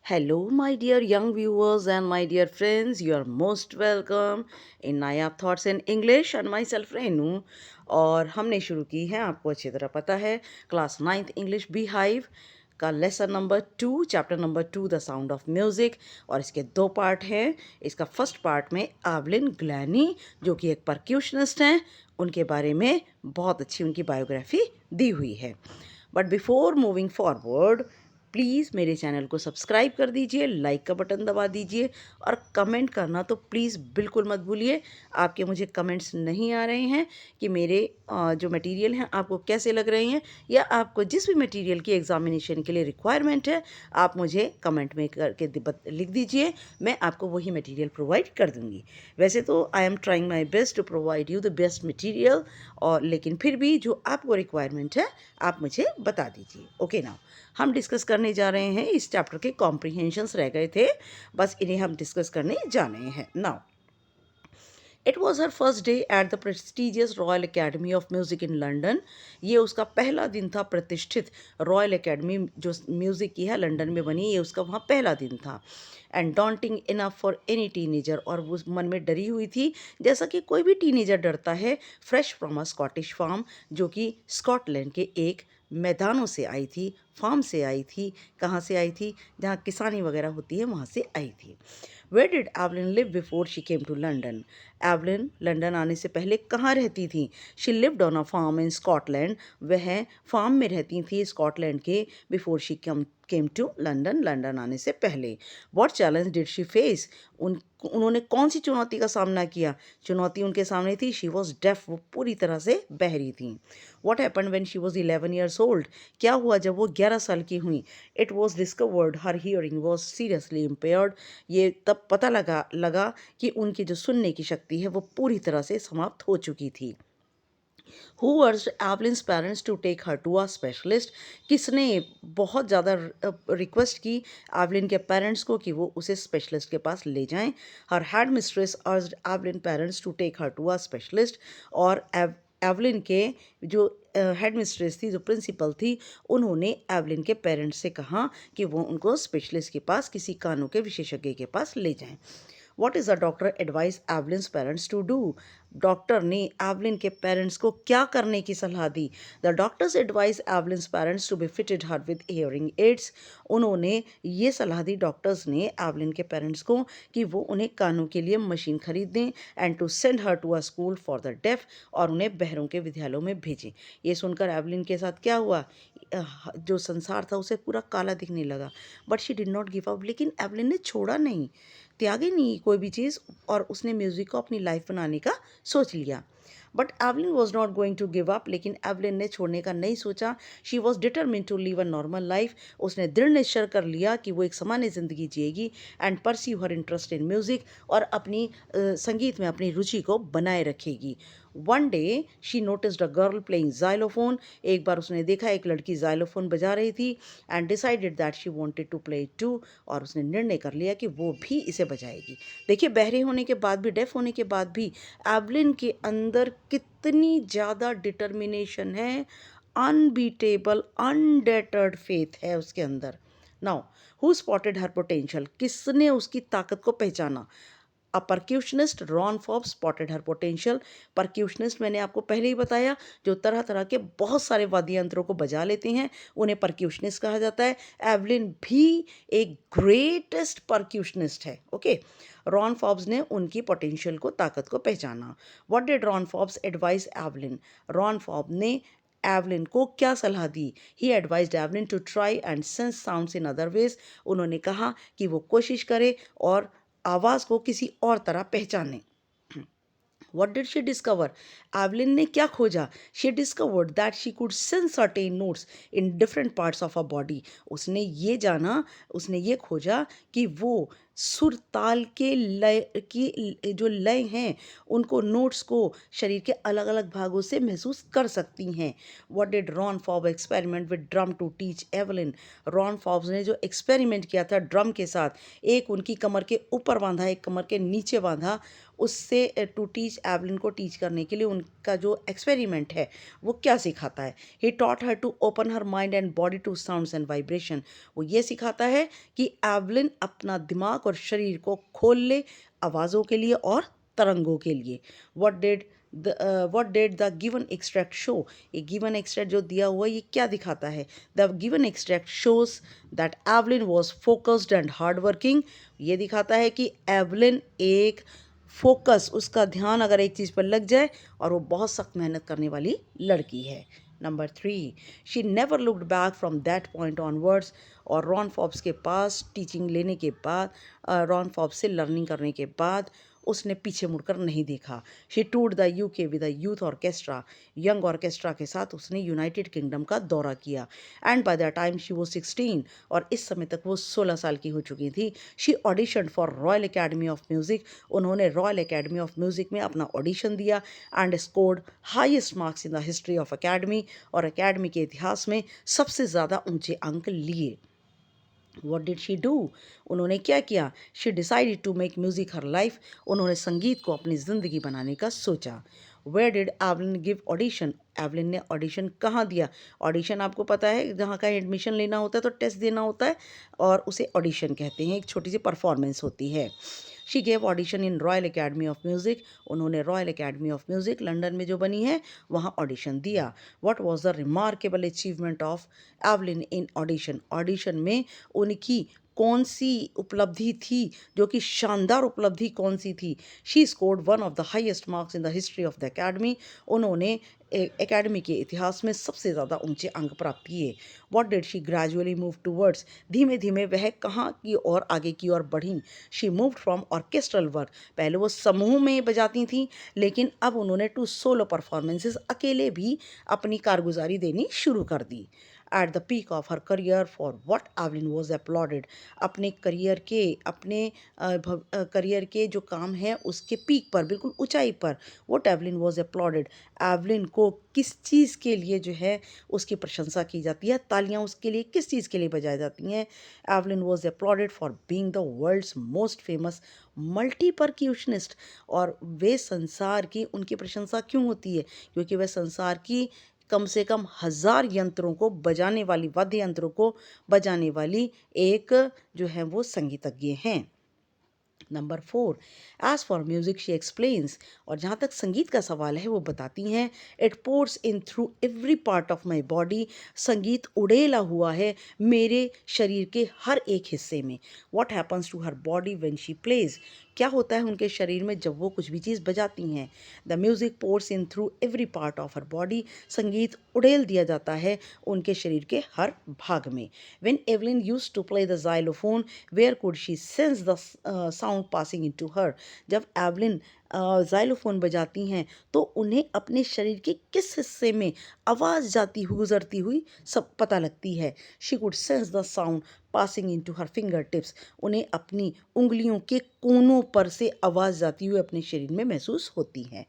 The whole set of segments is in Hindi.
Hello, my dear young viewers and my dear friends. You are most welcome in Nayab Thoughts in English and myself Renu. और हमने शुरू की है, आपको अच्छी तरह पता है, class 9th English beehive का lesson number 2, chapter number 2, the sound of music. और इसके दो पार्ट हैं। इसका फर्स्ट पार्ट में एवलिन ग्लैनी, जो कि एक परक्यूशनिस्ट हैं, उनके बारे में बहुत अच्छी उनकी बायोग्राफी दी हुई है। But before moving forward, please मेरे चैनल को सब्सक्राइब कर दीजिए, लाइक का बटन दबा दीजिए और कमेंट करना तो प्लीज़ बिल्कुल मत भूलिए। आपके मुझे कमेंट्स नहीं आ रहे हैं कि मेरे जो मटेरियल हैं आपको कैसे लग रहे हैं, या आपको जिस भी मटेरियल की एग्जामिनेशन के लिए रिक्वायरमेंट है आप मुझे कमेंट में करके लिख दीजिए। मैं आपको वही मटेरियल प्रोवाइड कर दूँगी। वैसे तो I am trying my best to provide you the best material, और लेकिन फिर भी जो आपको रिक्वायरमेंट है आप मुझे बता दीजिए। ओके, नाउ हम डिस्कस करने जा रहे हैं, इस चैप्टर के कॉम्प्रिहेंशंस रह गए थे, बस इन्हें हम डिस्कस करने जा रहे हैं। Now it was her first day at the prestigious royal academy of music in London. ये उसका पहला दिन था। प्रतिष्ठित रॉयल अकेडमी जो म्यूज़िक की है लंदन में बनी, ये उसका वहाँ पहला दिन था। And daunting enough for any teenager, और वो मन में डरी हुई थी जैसा कि कोई भी टीनेजर डरता है। Fresh from a Scottish farm, जो कि स्कॉटलैंड के एक मैदानों से आई थी, फार्म से आई थी। कहाँ से आई थी? जहाँ किसानी वगैरह होती है वहाँ से आई थी। Where did Evelyn live before she came to London? Evelyn London आने से पहले कहाँ रहती थी? She lived on a farm in Scotland. वह फार्म में रहती थी स्कॉटलैंड के। Before she came to London, London आने से पहले। What challenge did she face? उन्होंने कौन सी चुनौती का सामना किया? चुनौती उनके सामने थी, शी वॉज डेफ, वो पूरी तरह से बहरी थी। What happen when she was 11 years old? क्या हुआ जब वो 11 साल की हुई? It was discovered her hearing was seriously impaired. ये तब पता लगा कि उनकी जो सुनने की शक्ति है वो पूरी तरह से समाप्त हो चुकी थी। Who urged Evelyn's parents to take her to a specialist? किसने बहुत ज़्यादा रिक्वेस्ट की एवलिन के पेरेंट्स को कि वो उसे स्पेशलिस्ट के पास ले जाएं? Her headmistress urged Evelyn parents to take her to a specialist. और एवलिन के जो हेड मिस्ट्रेस थी, जो प्रिंसिपल थी, उन्होंने एवलिन के पेरेंट्स से कहा कि वो उनको स्पेशलिस्ट के पास, किसी कानों के विशेषज्ञ के पास ले जाएं। What is the doctor advise Evelyn's parents to do? Doctor ने एवलिन के पेरेंट्स को क्या करने की सलाह दी? The doctors advise Evelyn's parents to be fitted her with hearing aids. उन्होंने ये सलाह दी, डॉक्टर्स ने एवलिन के पेरेंट्स को, कि वो उन्हें कानों के लिए मशीन खरीद दें। And to send her to a school for the deaf, और उन्हें बहरों के विद्यालयों में भेजें। ये सुनकर एवलिन के साथ क्या हुआ? जो संसार था उसे पूरा काला दिखने लगा। But she did not give up, लेकिन एवलिन ने छोड़ा नहीं, त्यागी नहीं कोई भी चीज़, और उसने म्यूज़िक को अपनी लाइफ बनाने का सोच लिया। But Evelyn was not going to give up, लेकिन एवलिन ने छोड़ने का नहीं सोचा। She was determine to live a normal life. उसने दृढ़ निश्चय कर लिया कि वो एक सामान्य ज़िंदगी जिएगी। And pursue her interest in music, और अपनी संगीत में अपनी रुचि को बनाए रखेगी। One day she noticed a girl playing xylophone. एक बार उसने देखा एक लड़की जाइलोफोन बजा रही थी। And decided that she wanted to play it too, और उसने निर्णय कर लिया कि वो भी इसे बजाएगी। देखिए, बहरे होने के बाद भी, डेफ होने के बाद भी, एवलिन के अंदर कितनी ज़्यादा डिटर्मिनेशन है, अनबीटेबल, अनडेटर्ड फेथ है उसके अंदर। Now, who spotted her potential? किसने उसकी ताकत को पहचाना? अ परक्यूशनिस्ट रॉन फॉब स्पॉटेड हर पोटेंशियल। परक्यूशनिस्ट मैंने आपको पहले ही बताया, जो तरह तरह के बहुत सारे वाद्य यंत्रों को बजा लेते हैं, उन्हें परक्यूशनिस्ट कहा जाता है। एवलिन भी एक ग्रेटेस्ट परक्यूशनिस्ट है। ओके, रॉन फॉब्स ने उनकी पोटेंशियल को, ताकत को पहचाना। What did Ron Forbes advise Evelyn? Ron फॉब ने एवलिन को क्या सलाह दी? He advised Evelyn to try and sense sounds in other ways. उन्होंने कहा कि वो कोशिश करे और आवाज़ को किसी और तरह पहचाने। What did she discover? Evelyn ने क्या खोजा? She discovered that she could sense certain notes in different parts of a body. उसने ये जाना, उसने ये खोजा कि वो सुर ताल के लय की जो लय हैं उनको नोट्स को शरीर के अलग अलग भागों से महसूस कर सकती हैं। व्हाट डिड रॉन फॉब experiment with drum to teach Evelyn. Ron Forbes ने जो एक्सपेरिमेंट किया था ड्रम के साथ, एक उनकी कमर के ऊपर बांधा, एक कमर के नीचे बांधा, उससे टू टीच एवलिन को टीच करने के लिए उनका जो एक्सपेरिमेंट है वो क्या सिखाता है। He taught her to open her mind and body to sounds and vibration. वो ये सिखाता है कि एवलिन अपना दिमाग और शरीर को खोल ले आवाज़ों के लिए और तरंगों के लिए। What did the given extract show. ये गिवन एक्सट्रैक्ट जो दिया हुआ है ये क्या दिखाता है। The given extract shows that Evelyn was focused and hard working. ये दिखाता है कि एवलिन एक फोकस, उसका ध्यान अगर एक चीज़ पर लग जाए और वो बहुत सख्त मेहनत करने वाली लड़की है। Number 3, she never looked back from that point onwards. और रॉन फॉब्स के पास टीचिंग लेने के बाद, रॉन फॉब्स से लर्निंग करने के बाद उसने पीछे मुड़कर नहीं देखा। She toured the UK with a youth orchestra. Young orchestra के साथ उसने यूनाइटेड किंगडम का दौरा किया। And by the time she was 16, और इस समय तक वो 16 साल की हो चुकी थी, she audition for Royal Academy of Music. उन्होंने रॉयल एकेडमी ऑफ म्यूज़िक में अपना ऑडिशन दिया and scored highest marks in the history of academy. और अकेडमी के इतिहास में सबसे ज़्यादा ऊंचे अंक लिए। What did she do. उन्होंने क्या किया। She decided to make music her life. उन्होंने संगीत को अपनी ज़िंदगी बनाने का सोचा। Where did Evelyn give audition. Evelyn ने ऑडिशन कहाँ दिया। ऑडिशन आपको पता है, जहाँ का एडमिशन लेना होता है तो टेस्ट देना होता है और उसे ऑडिशन कहते हैं, एक छोटी सी परफॉर्मेंस होती है। She gave audition in Royal Academy of Music. उन्होंने Royal Academy of Music London में जो बनी है वहाँ ऑडिशन दिया। What was the remarkable achievement of Evelyn in audition. Audition में उनकी कौन सी उपलब्धि थी, जो कि शानदार उपलब्धि कौन सी थी। She scored one of the highest marks in the history of the academy. उन्होंने एकेडमी के इतिहास में सबसे ज़्यादा ऊंचे अंक प्राप्त किए। What did she gradually move towards. धीमे धीमे वह कहाँ की और आगे की ओर बढ़ी। She moved from orchestral work. पहले वो समूह में बजाती थी, लेकिन अब उन्होंने टू सोलो परफॉर्मेंसेस, अकेले भी अपनी कारगुजारी देनी शुरू कर दी। At the peak of her career for what Evelyn was applauded. अपने करियर के जो काम है उसके पीक पर, बिल्कुल ऊंचाई पर, what Evelyn was uploaded. Evelyn को किस चीज़ के लिए जो है उसकी प्रशंसा की जाती है, तालियां उसके लिए किस चीज़ के लिए बजाई जाती हैं। Evelyn was applauded for being the world's most famous multi percussionist. और वे संसार की, उनकी प्रशंसा क्यों होती है, क्योंकि वह संसार की कम से कम 1000 यंत्रों को बजाने वाली, वाद्य यंत्रों को बजाने वाली एक जो है वो संगीतज्ञ हैं। Number 4, as for music she explains. और जहाँ तक संगीत का सवाल है वो बताती हैं, it pores in through every part of my body. संगीत उड़ेला हुआ है मेरे शरीर के हर एक हिस्से में। What happens to her body when she plays. क्या होता है उनके शरीर में जब वो कुछ भी चीज़ बजाती हैं। The music pores in through every part of her body. संगीत उड़ेल दिया जाता है उनके शरीर के हर भाग में। When Evelyn use to play the xylophone, where could she sense the sound passing into her. जब एवलिन जाइलोफोन बजाती हैं तो उन्हें अपने शरीर के किस हिस्से में आवाज़ जाती हुई, गुजरती हुई सब पता लगती है। She could sense the sound passing into her fingertips. उन्हें अपनी उंगलियों के कोनों पर से आवाज़ जाती हुई अपने शरीर में महसूस होती है।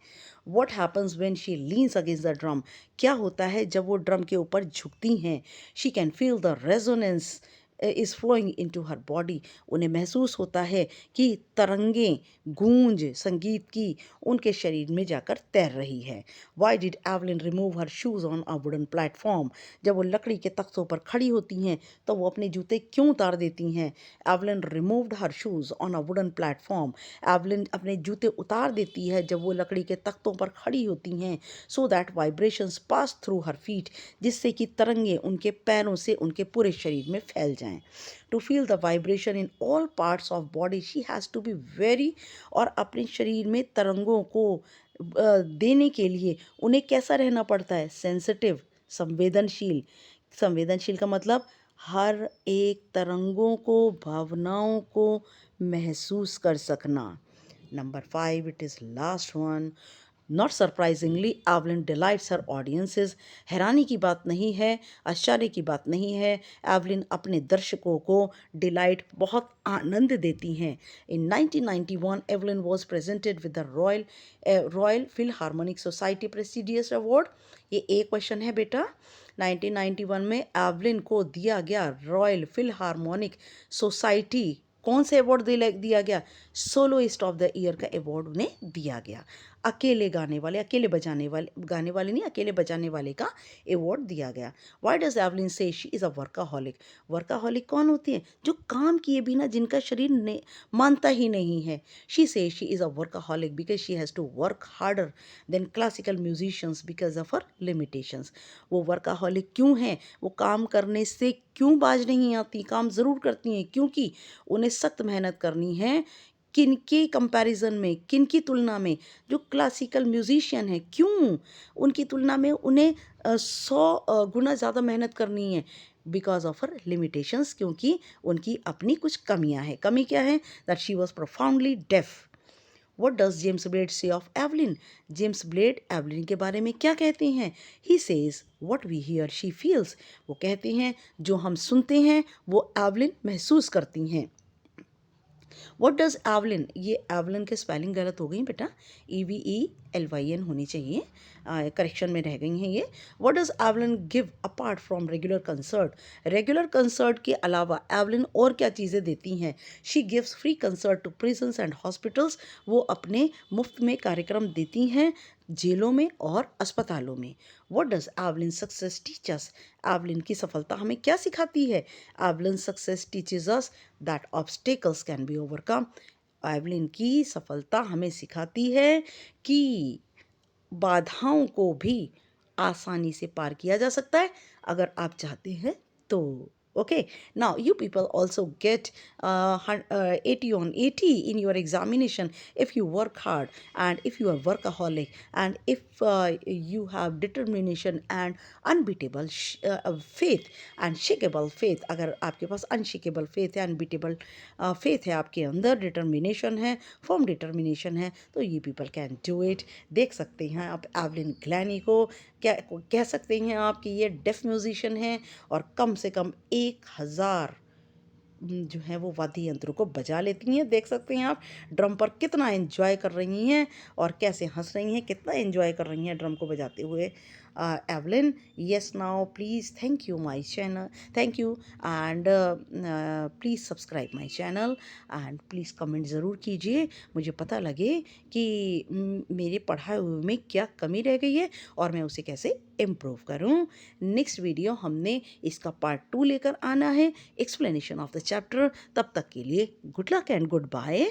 What happens when she leans against the drum. क्या होता है जब वो ड्रम के ऊपर झुकती हैं। She can feel the resonance is flowing into her body. उन्हें महसूस होता है कि तरंगें, गूंज संगीत की उनके शरीर में जाकर तैर रही है। Why did Evelyn remove her shoes on a wooden platform. जब वो लकड़ी के तख्तों पर खड़ी होती हैं तो वो अपने जूते क्यों उतार देती हैं। Evelyn removed her shoes on a wooden platform. Evelyn अपने जूते उतार देती है जब वो लकड़ी के तख्तों पर खड़ी होती हैं, so that vibrations pass through her feet, जिससे कि तरंगे उनके पैरों से उनके पूरे शरीर में फैल जाएं। To feel the vibration in all parts of body she has to be very. और अपने शरीर में तरंगों को देने के लिए उन्हें कैसा रहना पड़ता है, सेंसिटिव, संवेदनशील। संवेदनशील का मतलब हर एक तरंगों को, भावनाओं को महसूस कर सकना। Number 5, it is last one. Not surprisingly Evelyn delights her audiences. हैरानी की बात नहीं है, आश्चर्य की बात नहीं है, एवलिन अपने दर्शकों को डिलाइट बहुत आनंद देती हैं। इन 1991 Evelyn was presented with the royal Philharmonic society prestigious award. ये एक क्वेश्चन है बेटा। 1991 में एवलिन को दिया गया रॉयल फिलहार्मोनिक सोसाइटी कौन से अवार्ड दिया गया? सोलोइस्ट ऑफ द ईयर का अवार्ड उन्हें दिया गया। अकेले गाने वाले, अकेले बजाने वाले, गाने वाले नहीं, अकेले बजाने वाले का अवार्ड दिया गया। व्हाई डज एवलिन से she is a workaholic? Workaholic कौन होती है? जो काम किए बिना जिनका शरीर मानता ही नहीं है। शी से she is a workaholic because she has to work harder than classical musicians because of her limitations. वो वर्काहॉलिक क्यों हैं? वो काम करने से क्यों बाज नहीं आती? काम ज़रूर करती हैं, क्योंकि उन्हें सख्त मेहनत करनी है। किनके कंपैरिजन में, किनकी तुलना में? जो क्लासिकल म्यूजिशियन है, क्यों उनकी तुलना में उन्हें 100 गुना ज़्यादा मेहनत करनी है? बिकॉज ऑफ हर लिमिटेशंस, क्योंकि उनकी अपनी कुछ कमियां हैं। कमी क्या है? That she was profoundly deaf. What does James Blades say of Evelyn? James Blades Evelyn के बारे में क्या कहते हैं? He says what we hear she feels. वो कहते हैं जो हम सुनते हैं वो एवलिन महसूस करती हैं। वट डज एवलिन, ये एवलिन के स्पेलिंग गलत हो गई बेटा, EVELYN होनी चाहिए, करेक्शन में रह गई हैं ये। What does Evelyn give apart from regular concert? Regular concert के अलावा एवलिन और क्या चीज़ें देती हैं? She gives free concert to prisons and hospitals. वो अपने मुफ्त में कार्यक्रम देती हैं जेलों में और अस्पतालों में। What does Evelyn success teachers? Evelyn की सफलता हमें क्या सिखाती है? Evelyn success teaches us that obstacles can be overcome. Evelyn की सफलता हमें सिखाती है कि बाधाओं को भी आसानी से पार किया जा सकता है अगर आप चाहते हैं तो। Okay, now you people also get 80 on 80 in your examination if you work hard and if you are workaholic and if you have determination and unbeatable faith and shakable faith। अगर आपके पास unshakable faith है, unbeatable faith है, आपके अंदर determination है, firm determination है, तो you people can do it। देख सकते हैं आप एवलिन ग्लैनी को, क्या कह सकते हैं आप कि ये डेफ म्यूजिशियन है और कम से कम 1000 जो है वो वाद्य यंत्रों को बजा लेती हैं। देख सकते हैं आप ड्रम पर कितना एंजॉय कर रही हैं और कैसे हंस रही हैं, कितना एंजॉय कर रही हैं ड्रम को बजाते हुए Evelyn. Yes, now please thank you my channel, thank you and please subscribe my channel and please comment ज़रूर कीजिए, मुझे पता लगे कि मेरे पढ़ाए हुए में क्या कमी रह गई है और मैं उसे कैसे इम्प्रूव करूं। नेक्स्ट वीडियो हमने इसका पार्ट 2 लेकर आना है, एक्सप्लेनेशन ऑफ द चैप्टर। तब तक के लिए good luck and good bye.